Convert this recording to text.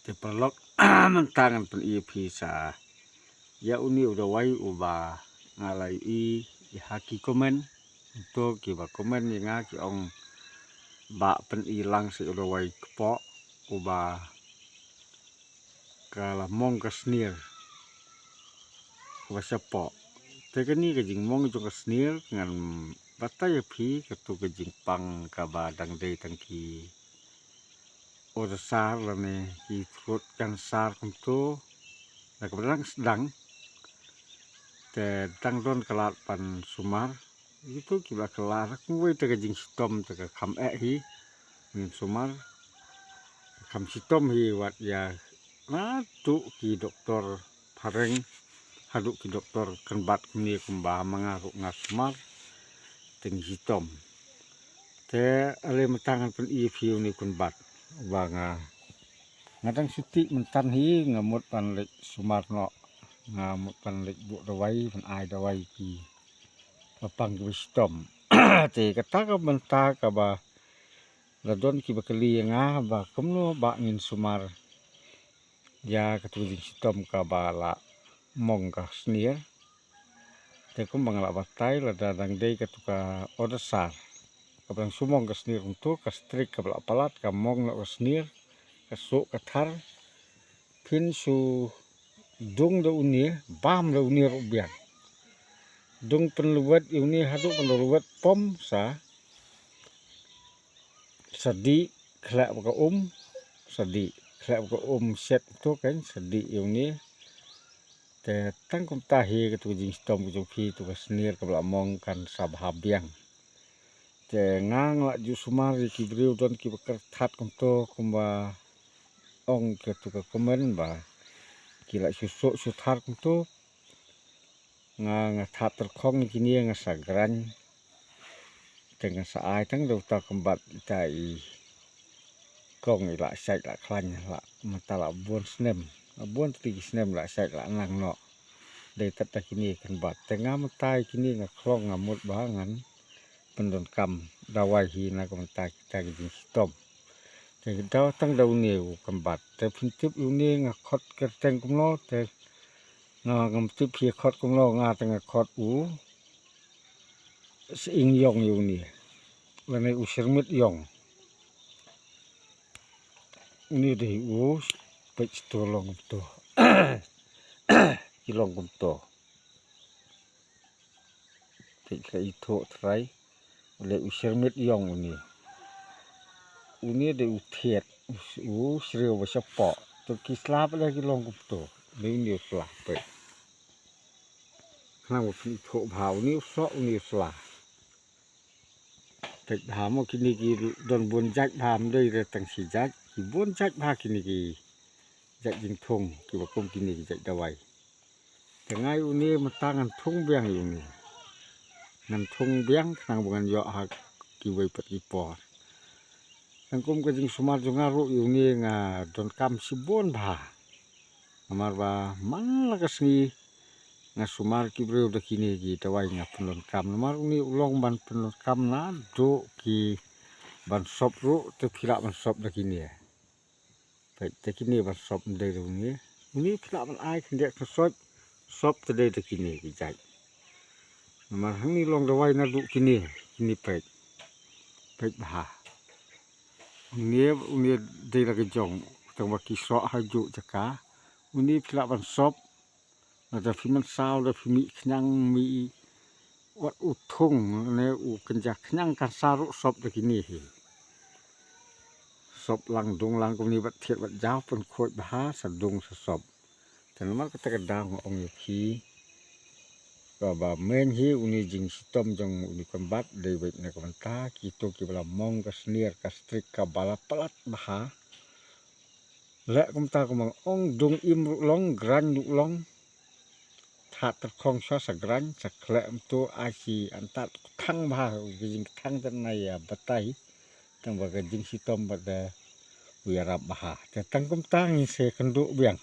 Te perlok mentangan pen i pisa. Ya uni udah wai uba ngalai i haki komen untuk kiba komen yang ki ong ba pen i lang si udah wai kepok uba kala mong kasnir uba sepok. Tekani kejing mong jo kasnir ngan batai pi ketu kejing pang kaba dang dei tangki ora sar lane ki trut kan sar kumtu na kebelang sedang te dang don kelat pan sumar itu kiba kelar kuwe te kejing sitom te kam hi min sumar kam sitom hi wat ya na tu ki doktor pareng haduk ki doktor kenbat ni kumba mangaruk ngasumar teng sitom te ale metangan pen i view ni kunbat banga ngadang suti mentan hi ngamut pan lek sumarno ngamut pan lek bu dawai pan ai dawai ki papang ki sitom te kata ka menta ka ba ladon ki bakali nga ba kumno ba ngin sumar ya ketu sitom ka ba la mong ka snir te kum bangla batai la dadang dei ketuka odasar kabang sumong ka snir untuk ka strik ka palat ka mong na snir ka sok ka thar pin su dung da uni bam da uni rubian dung penluwet uni hadu penluwet pom sa sadi khlak ka sadi khlak ka set to kan sadi uni te tang kum tahi ke tu jing stom ku phi tu ka snir ka mong kan sabhabiang te ngang la ju sumar ki briu don ki bakar that kum to kumba ong ke tu ka komen ba ki la susuk suthar kum to nga that terkhong ki ni nga sagran dengan saai tang do ta kembat tai kong ila sai la klan la matala bon snem bon ti snem la sai la nang no dei tat kini kan bat tengah matai kini nga klong ngamut bangan pendon kam dawai hi na kam ta kita gi stop te daw tang daw ni kam bat te phintip uni nga khot ke teng kumno te nga ngam tip hi khot kumno nga tang khot u sing yong uni lane usirmit yong uni de u pech tolong to kilong kum to te kai tho trai le usirmit yong uni de u thiet u sriu ba sapo to kislap le kilong kum to le ni slap pe nang phi tho bhau ni so uni slap te dhamo kini ki don bun jak bham dei re tang si jak ki bun jak bha kini ki jak jing thong ki ba kom kini ki jak dawai tengai uni matangan thong biang uni ngan thong biang nang bungan yo ha ki wei pat ki por nang kom ka jing sumar jonga ro uni nga don kam si bon bha amar ba man la ka sni nga sumar ki breu da kini ki dawai nga pelon kam mar uni ulong ban pelon kam na do ki ban sop ro te phila ban sop da kini pe te kini ban sop de uni phila ban ai khinde ka sop te de kini ki jai mar hang ni long dawai na du kini pe bha uni de la ke jong tang ba ki so ha ju jaka uni phila ban sop ada fiman sao da fimi knyang mi wat uthung ne u kenja knyang kan saru sop da kini hi sop lang dung lang kuni bat thiet bat jaw pun khoi bha sa dung sa sop tan mar ka ta dang ong yi khi ka ba men hi uni jing sitom jong uni kombat de wet na kan ta ki to ki bala mong ka snir ka strik ka bala palat bha le kum ta kum ong dung im long gran long that terkhong sa sagran saklem tu asi antat thang bha jing thang tan nai batai tang ba jing sitom ba de wi arab bha te tang kum tang se kan du biang